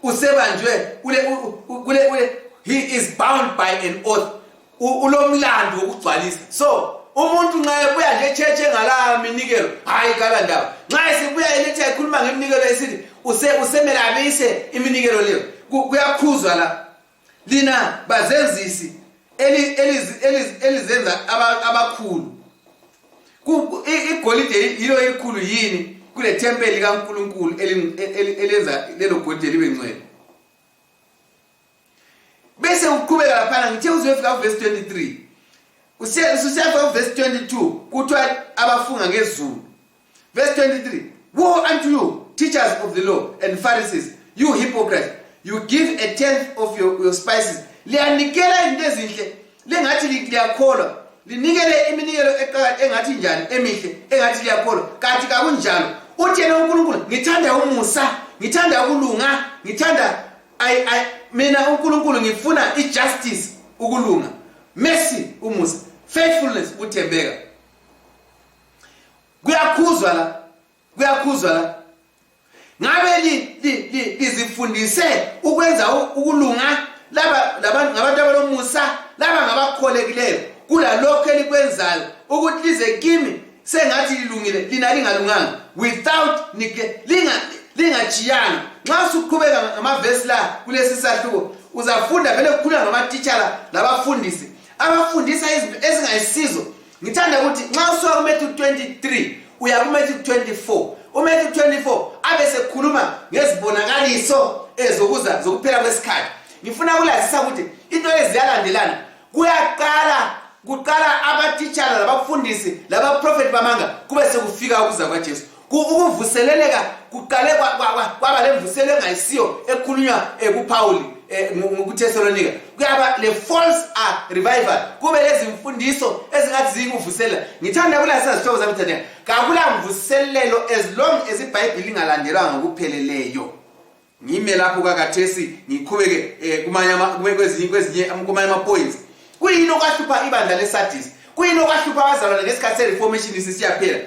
S1: usebanjwe he is bound by an oath. Ulomlando wokugcwalisa. So umuntu nxa ebuya nje church engala minikelo hayi kalandaba. Nxa esibuya elethe ekhuluma ngeminikelo esithi usemelabise iminikelo leyo kuyakhuzwa la. Lina bazenzisi elizenza abakhulu. Igolide yilo elikhulu yini kule tempeli kaNkulunkulu elenza lelo golide libe ngcwele. Bese uqhubeka lapha ngithe uzofika ku verse 23. Usiyafika ku verse 22 kuthiwa abafunga ngezulu. Verse 23. Woe unto you teachers of the law and Pharisees, you hypocrites, you give a tenth of your spices. Liyanikela into ezinhle lengathi liyakholwa, linikele iminikelo engathi njani emihle engathi liyakholwa, kanti kakunjalo. Uthi yena uNkulunkulu ngithanda umusa, ngithanda ukulunga, ngithanda mina uNkulunkulu ngifuna ijustice, ukulunga, mercy, umusa, faithfulness, uthembeka. Kuyakhuzwa la. Ngabe lizifundise ukwenza ukulunga labantu ngabantu abalomusa, laba ngabakholekileyo kula lokho elikwenzayo ukuthi lize kimi sengathi lilungile lina lingalunganga without lingachiyana. Nxa usuqhubeka ngamavesi la kulesi sahluko uzafunda vele ukukhuluma ngamateacher labafundisi abafundisa izinto ezingayisizo. Ngithanda ukuthi nxa usuka kuMatthew 23 uya kuMatthew 24, uMatthew 24 abe sekhuluma ngezibonakaliso ezokuza zokuphela kwesikhathi. Ngifuna ukulazisa ukuthi into eziyalandelana kuqala abateacher labafundisi labaprofeti bamanga kube sekufika ukuza kwaJesu. Ukuvuseleleka kuqale kwaba lemvuselelo engayisiyo ekhulunywa kuPaul ngokuThesalonika. Kuyaba le false revival, kube lezi mfundiso ezingathi zikuvuselela. Ngithanda ukulazisa izihlobo zami thandeka, kakula mvuselelo as long as iBhayibheli lingalandelwa ngokupheleleyo. Ngime lapho kakathesi ngiqhubeke kwezinye ama-points. Kuyini okwahlupha ibandla leSardis? Kuyini okwahlupha abazalwane ngesikhathi seReformation sisiyaphela?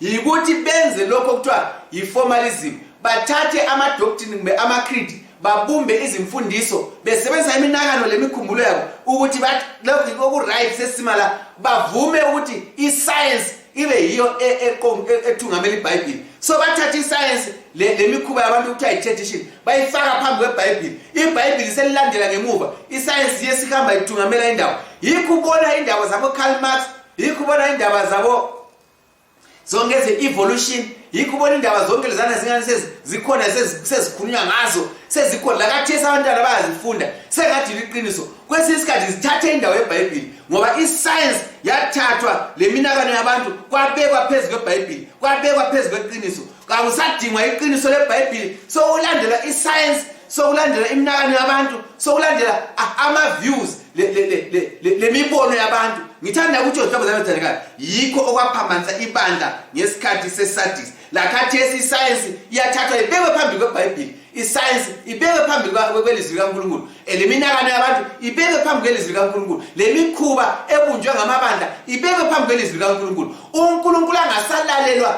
S1: Yikuthi benze lokho kuthiwa yiformalism. Bathathe ama-doctrine kumbe ama-creed babumbe izimfundiso besebenzisa iminakano lemikhumbulo yabo ukuthi lokho oku-right sesimala bavume ukuthi i-science ibe yiyo ethungamela iBhayibheli. So bathatha i-science lemikhuba yabantu ukuthiwa yi-tradition bayifaka phambi kweBhayibheli. iBhayibheli selilandela ngemuva, i-science yesikhamba ithungamela indawo. Yikho ubona indaba zabo Karl Marx, yikho ubona indaba zabo zonke ze-evolution, yikho ubona indaba zonke lezana zingane sezikhona sezikhulunywa ngazo sezikhona la kathesa abantwana bayazifunda sengathi liqiniso kwesinye isikhathi zithathe indawo yeBhayibheli ngoba iscience yathathwa leminakano yabantu kwabekwa phezulu kweBhayibheli kwabekwa phezulu kweqiniso akusadingwa iqiniso leBhayibheli so ulandela iscience so ulandela iminakano yabantu so ulandela ama views lemibono yabantu ngithanda ukuthi uJohn Zalothandekayo yikho okwaphambanisa ibandla ngesikhathi seSadis la khathesi iscience iyathathwa ibekwe phambili kweBhayibheli iscience ibekwe phambili kwelizwi likaNkulunkulu eliminakano yabantu ibekwe phambili kwelizwi likaNkulunkulu lemikhuba ebunjwe ngamabandla ibekwe phambili kwelizwi likaNkulunkulu uNkulunkulu angasalalelwa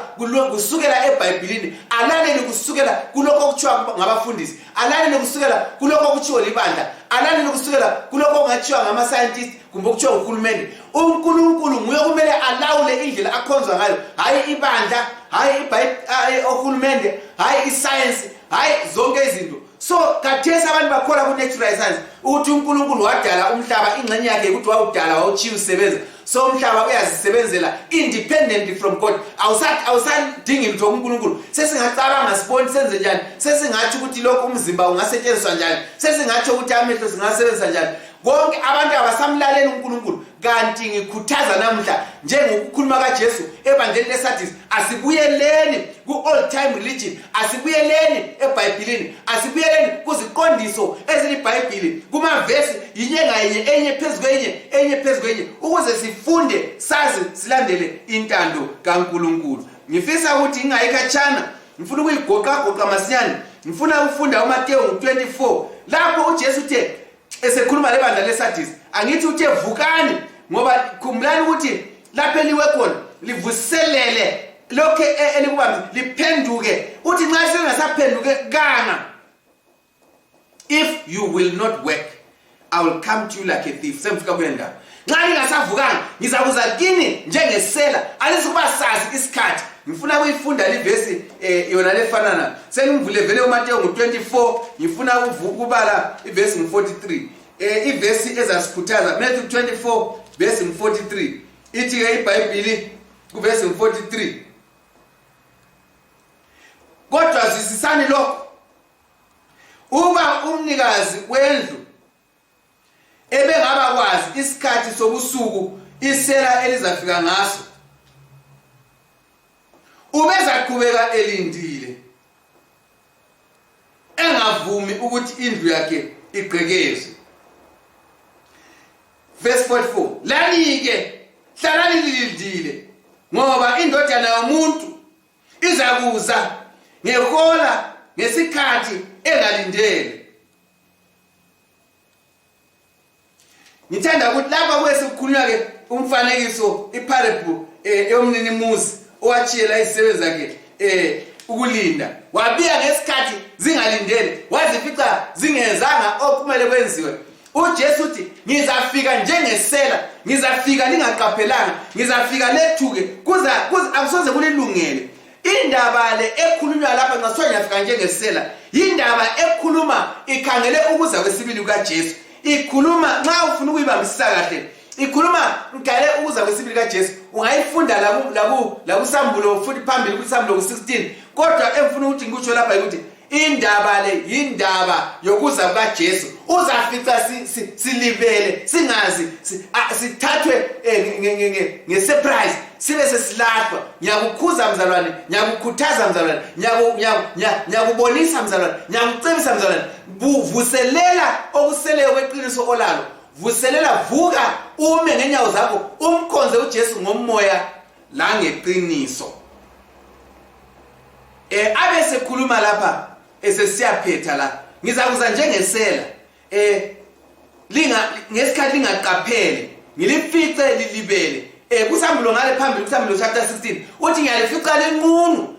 S1: kusukela eBhayibhelini alalele kusukela kuloko okuthiwa ngabafundisi alalele kusukela kuloko okuthiwa libandla alalele kusukela kuloko okungathiwa ngama scientists kumbe okuthiwa uHulumende uNkulunkulu nguye kumele alawule indlela akhonzwa ngayo hayi ibandla hayi uHulumende hayi iscience hayi zonke izinto so kathesa abantu bakhola ku natural science ukuthi uNkulunkulu wadala umhlaba ingxenye yakhe ukuthi wawudala wawuchiya usebenza so umhlaba uyazisebenzela independently from God awusadingi lutho kuNkulunkulu sesingacabanga sibone senze njani sesingathi ukuthi lokho umzimba ungasetshenziswa njani sesingathi ukuthi amehlo singasebenza njani konke abantu abasamlaleli uNkulunkulu kanti ngikhuthaza namhla njengokukhuluma kaJesu ebandleni leSadis asibuyeleni ku-old time religion asibuyeleni eBhayibhelini asibuyeleni kuziqondiso eziliBhayibheli kumavesi yinye ngayinye enye phezu kwenye ukuze sifunde sazi silandele intando kaNkulunkulu ngifisa ukuthi ingayikhatshana ngifuna ukuyigoqa masinyane ngifuna ukufunda uMateyu 24 lapho uJesu uthe esekhuluma lebandla leSadis angithi uthe vukani ngoba khumbulani ukuthi lapho eliwe khona livuselele lokho elikubambi liphenduke uthi nxa sengasaphenduke kanga if you will not work I will come to you like a thief semfika kuyenda nxa lingasavukanga ngizakuza kini njengesela alisikuba sazi isikhathi ngifuna ukuyifunda livesi yona lefanana sengivule vele uMateyu 24 ngifuna ukubala ivesi 43 ivesi ezasikhuthaza Matthew 24 verse 43 ithi ke iBhayibheli kuvesi 43 kodwa zisisani lokho uba umnikazi wendlu ebengaba kwazi isikhathi sobusuku isela elizafika ngaso ubezaqhubeka elindile engavumi ukuthi indlu yakhe igqekezwe verse 44 lani-ke hlalani lilindile ngoba indodana yomuntu izakuza ngehola ngesikhathi engalindele ngithanda ukuthi lapha kwesikukhulunywa ke umfanekiso iparable yomninimuzi owachiyela izisebenzi zakhe ukulinda wabika ngesikhathi zingalindele wazifica zingenzanga okumele kwenziwe uJesu uthi ngizafika njengesela ngizafika lingaqaphelanga ngizafika lethuke kuza akusoze kulilungele indaba le ekhulunywa lapha nxa ngiyafika njengesela indaba ekhuluma ikhangele ukuza kwesibili kukaJesu ikhuluma nxa ufuna ukuyibambisisa kahle ikhuluma ngale ukuza kwesibili kaJesu ungayifunda la kusambulo futhi phambili kusambulo 16 kodwa emfuna ukuthi ngikutsho lapha ukuthi indaba le indaba yokuza kukaJesu uzafica silibele singazi sithathwe ngesurprise sibe sesilahlwa ngiyakukhuza mzalwane ngiyakukhuthaza mzalwane ngiyakubonisa mzalwane ngiyakucebisa mzalwane vuselela okuseleyo kweqiniso olalo vuselela vuka ume ngenyawo zakho umkhonze uJesu ngomoya la ngeqiniso abe sekhuluma lapha esesiyaphetha la ngizakuza njengesela ngesikhathi lingaqaphele ngilifice lilibele kusambulo ngale phambili kusambulo chapter 16 uthi ngiyalifica lenqunu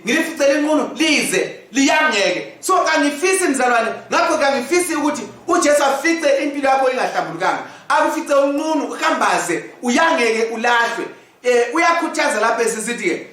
S1: ngilifice lenqunu lize liyangeke so kangifisi mzalwane ngakho kangifisi ukuthi uJesu afice impilo yakho ingahlambulukanga akufice unqunu uhambaze uyangeke ulahlwe uyakhuthaza lapha esisithi ke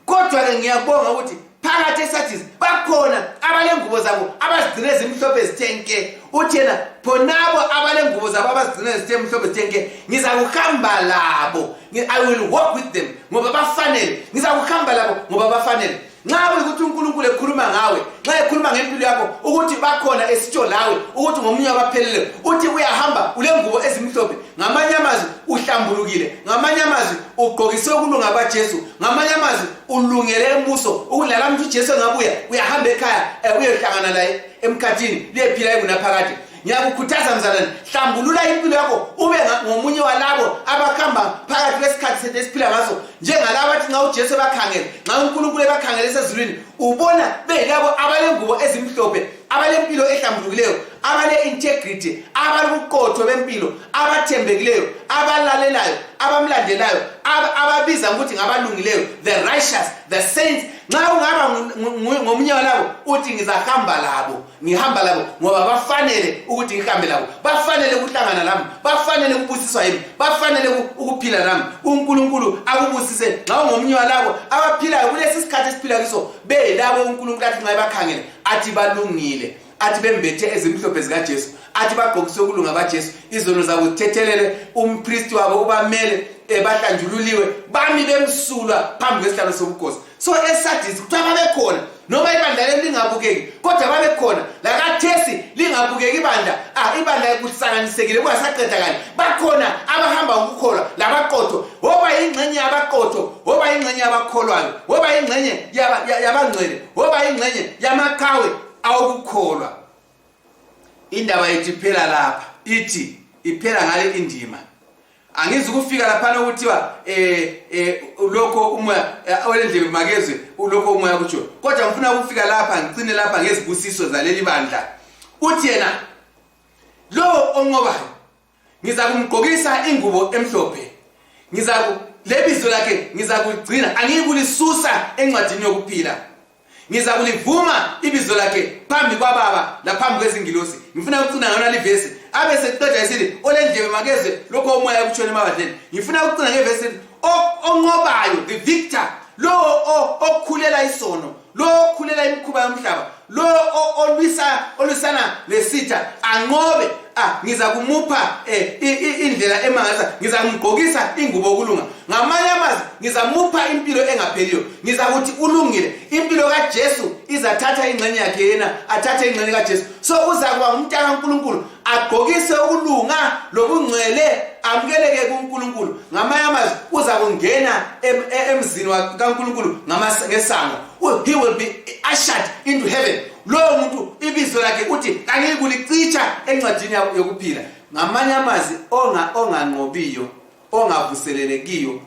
S1: kodwa ke ngiyabonga ukuthi phakathi eSadis bakhona abalengubo zabo abazigcine ezimhlophe ezithenke uthi yena bonabo abalengubo zabo abazigcina zithe mhlophe zithenke ngizakuhamba labo, I will walk with them ngoba bafanele, ngizakuhamba labo ngoba bafanele. Nxa ukuthi uNkulunkulu ekhuluma ngawe, nxa ekhuluma ngempilo yakho ukuthi bakhona esitsho lawe ukuthi ngomunye wabaphelele, uthi uyahamba ulengubo ezimhlophe, ngamanye amazwi uhlambulukile, ngamanye amazwi ugqokiswe ukulunga kwaJesu, ngamanye amazwi ulungele embuso ukudlala umuntu uJesu engabuya uyahamba ekhaya uyehlangana naye emkhathini liyephila ebunaphakade. Ngiyakukhuthaza mzalwane, hlambulula impilo yakho ube ngomunye walabo abakhamba phakathi kwesikhathi sethu esiphila ngaso, njengalabo athi nxa uJesu bakhangele, nxa uNkulunkulu ebakhangele esezulwini ubona beyilabo abalengubo ezimhlophe, abalempilo ehlambulukileyo, abale-integrity, abalobuqotho bempilo, abathembekileyo, abalalelayo, abamlandelayo, ababiza ukuthi ngabalungileyo, the righteous, the saints. Nxa ungaba ngomunye walabo uthi ngizahamba labo, ngihamba labo ngoba bafanele ukuthi ngihambe labo, bafanele ukuhlangana lami, bafanele ukubusiswa yimi, bafanele ukuphila nami. uNkulunkulu akubusise nxa ungomunye walabo abaphilayo kulesi sikhathi esiphila kiso, beyilabo uNkulunkulu athi nxa ebakhangele athi balungile, athi bembethe ezimhlophe zikaJesu, athi bagqokiswe ukulunga kwaJesu, izono zabo zithethelele, umpristi wabo ubamele, bahlanjululiwe, bami bemsulwa phambi kwesihlalo sobukhosi. So esadisi kuthiwa babekhona, noma ibandla leli lingabukeki kodwa babekhona, lakathesi lingabukeki ibandla, ibandla kuhlanganisekile kungasaqedakali, bakhona abahamba ngokukholwa labaqotho, woba ingxenye yabaqotho, woba ingxenye yabakholwayo, woba ingxenye yabangcwele, woba ingxenye yamaqhawe awukukholwa. Indaba yethu iphela lapha, ithi iphela ngale indima. Angizukufika lapha ukuthiwa lokho umoya olendlebe makezwe lokho umoya kutsho, kodwa ngifuna ukufika lapha ngicine lapha ngezibusiso zaleli bandla. Uthi yena lo onqobayo ngizakumgqokisa ingubo emhlophe, lebizo lakhe ngizakugcina, angikulisusa encwadini yokuphila, ngizakulivuma ibizo lakhe phambi kwaBaba laphambi kwezingilosi. Ngifuna ukucina ngona livesi abese qeda isithi olendlebe makezwe lokho umoya ukutshona emabandleni. Ngifuna ukucina ngevesi onqobayo, the victor, lo okukhulela isono, lo okukhulela imikhuba yomhlaba, lo olwisana lesitha anqobe. Ngizakumupha indlela emangaza, ngizamgqokisa ingubo yokulunga, ngamanye amazwi ngizamupha impilo engapheliyo, ngizakuthi ulungile. Impilo kaJesu izathatha ingxenye yakhe, yena athathe ingxenye kaJesu. So uzakuba umntwana kaNkulunkulu, agqokise ukulunga lobungcwele, amukeleke kuNkulunkulu. Ngamanye amazwi uzakungena emzini kaNkulunkulu ngesango. He will be ushered into heaven. Lo muntu ibizo lakhe uthi angikulichicha encwadini yokuphila. Ngamanye amazwi onganqobiyo, ongavuselelekiyo,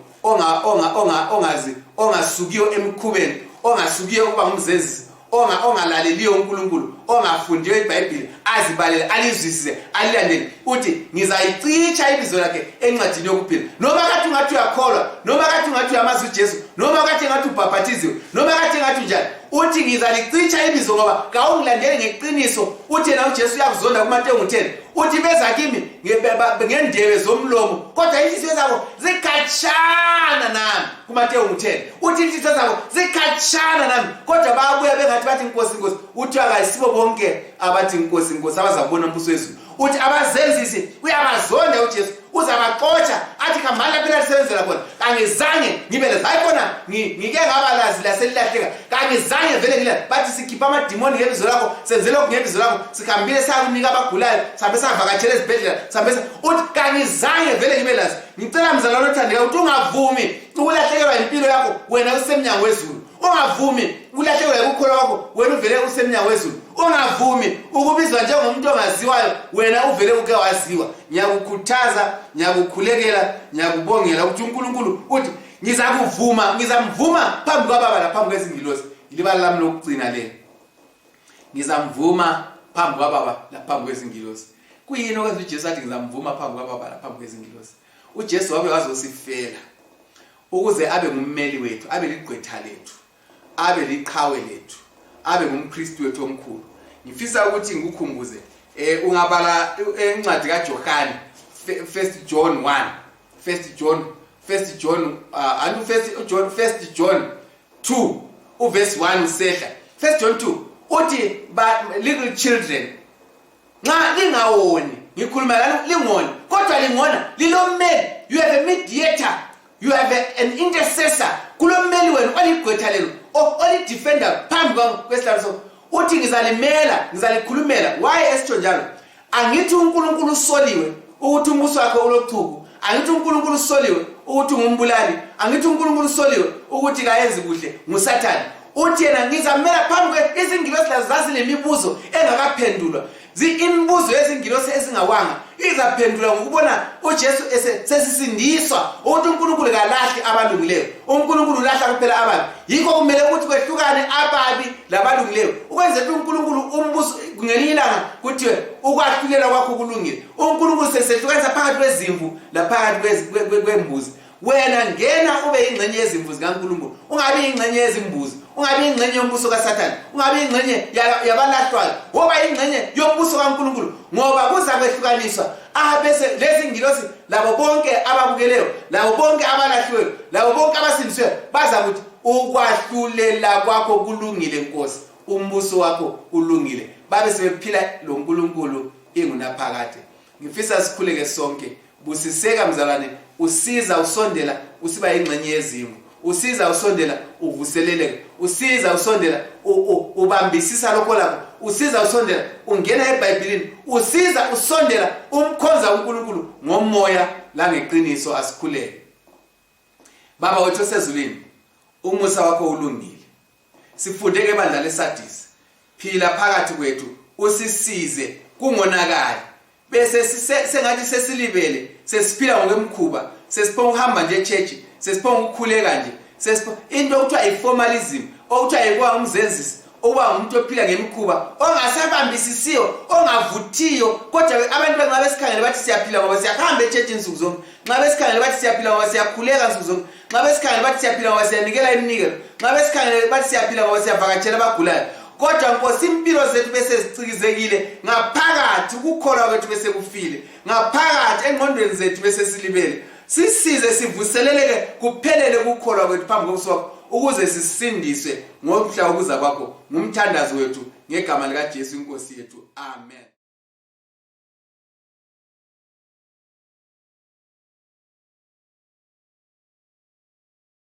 S1: ongasukiyo emkhubeni, ongasukiyo ukuba ngumzenzisi, ongalaleliyo uNkulunkulu, ongafundiyo iBhayibheli, azibalele, alizwisise, alilandele, uthi ngizayichicha ibizo lakhe encwadini yokuphila. Noma kathi ungathi uyakholwa, noma kathi ungathi uyamazi uJesu, noma kathi ungathi ubhaphathiziwe, noma kathi ungathi njani, uthi ngizalichicha ibizo ngoba kawungilandele ngeqiniso. Uthi yena uJesu uyakuzonda kuMateyu 10, uthi beza kimi ngendebe zomlomo kodwa inhliziyo zabo zikhatshana nami. kuMateyu 10 uthi inhliziyo zabo zikhatshana nami kodwa bayabuya bengathi bathi inkosi inkosi. Uthi akayisibo bonke abathi inkosi inkosi abazabona umbuso wezulu. Uthi abazenzisi uyabazonda uJesu, uzabaxotsha athi khambani phela lisebenzela khona. Angizange ngibe lazi, hayi khona ngike ngabalazi laselilahleka, angizange vele ngila bathi sikhipha amadimoni ngebizo lakho, senzele ngebizo lakho, sikhambile sakunika abagulayo, sabe savakatshela ezibhedlela, sabe uthi kangizange vele ngibe lazi. Ngicela mzalwane othandekayo ukuthi ungavumi ukulahlekelwa impilo yakho wena usemnyango wezulu. Ungavumi ukulahlekelwa ukukholwa kwakho wena uvele usemnyango wezulu. Ungavumi ukubizwa njengomuntu ongaziwayo wena uvele uke waziwa. Ngiyakukhuthaza, ngiyakukhulekela, ngiyakubongela ukuthi uNkulunkulu uthi ngizamvuma phambi kwaBaba laphambi kwezingilosi. Ilibala lami lokugcina le, ngizamvuma phambi kwaBaba laphambi kwezingilosi. Kuyini okwenza uJesu athi ngizamvuma phambi kwaBaba laphambi kwezingilosi? UJesu wabe wazosifela ukuze abe ngummeli wethu, abe ligqwetha lethu, abe liqhawe lethu, abe ngumpristi wethu omkhulu. Ngifisa ukuthi ngikukhumbuze ungabala encwadi kaJohane 1 John 2 uverse 1 usehla. 1 John 2 uthi little children nxa lingawoni ngikhuluma lalo lingoni kodwa lingona lilommeli. You have a mediator, you have an intercessor. Kulommeli wena oligqwetha lelo olidefender phambi kwesihlalo so uthi ngizalimela ngizalikhulumela. Why esitsho njalo? Angithi uNkulunkulu usoliwe ukuthi umbuso wakhe ulochuku. Angithi uNkulunkulu usoliwe ukuthi ngumbulali. Angithi uNkulunkulu usoliwe ukuthi kayenzi kuhle nguSathane. Uthi yena ngizamela phambi izingilosi lazo zazinemibuzo engakaphendulwa. Imibuzo yezingilosi ezingawanga izaphendula ngokubona uJesu sesisindiswa ukuthi uNkulunkulu kalahli abalungileyo. uNkulunkulu ulahla kuphela ababi. Yikho kumele ukuthi kwehlukane ababi labalungileyo. Ukwenza ukuthi uNkulunkulu umbuso ngelinye ilanga kuthiwe ukwahlulela kwakho kulungile. uNkulunkulu sesehlukanisa phakathi kwezimvu laphakathi kwembuzi. Wena ngena ube ingxenye yezimvu zikaNkulunkulu. Ungabi ingxenye yezimbuzi. Ungabi ingxenye yombuso kaSathane. Ungabi ingxenye yabalahlwayo. Woba ingxenye yombuso kaNkulunkulu ngoba kuza kwehlukaniswa. Bese lezi ngilosi labo bonke ababukeleyo, labo bonke abalahliweyo, labo bonke abasindiswe baza kuthi ukwahlulela kwakho kulungile Nkosi. Umbuso wakho ulungile. Babe sebephila lo nkulunkulu ingunaphakade. Ngifisa sikhuleke sonke. Busiseka mzalwane, usiza usondela usiba ingxenye yezimvu. Usiza usondela uvuseleleke. Usiza usondela ubambisisa lokho lakho. Usiza usondela ungena eBhayibhelini. Usiza usondela umkhonza uNkulunkulu ngomoya langeqiniso. Asikhuleke. Baba wethu osezulwini, umusa wakho ulungile. Sifunde ke bandla leSardis. Phila phakathi kwethu usisize kungonakala. Bese sengathi sesilibele, sesiphila ngokwemkhuba, sesiphonga ukuhamba nje eChurch, sesiphonga ukukhuleka nje, into okuthiwa iformalism, okuthiwa yikuba umzenzisi, okuba umuntu ophila ngemikhuba, ongasabambisisiyo, ongavuthiyo, kodwa abantu nxa besikhangele bathi siyaphila ngoba siyahamba eChurch insuku zonke, nxa besikhangele bathi siyaphila ngoba siyakhuleka insuku zonke, nxa besikhangele bathi siyaphila ngoba siyanikela iminikelo, nxa besikhangele bathi siyaphila ngoba siyavakatshela abagulayo. Kodwa Nkosi impilo zethu bese zicikizekile ngaphakathi ukukholwa kwethu bese kufile, ngaphakathi engqondweni zethu bese silibele. Sisize sivuseleleke kuphelele ukukholwa kwethu phambi kobuso wakho ukuze sisindiswe ngomhla wokuza kwakho ngumthandazo wethu ngegama likaJesu Inkosi yethu. Amen.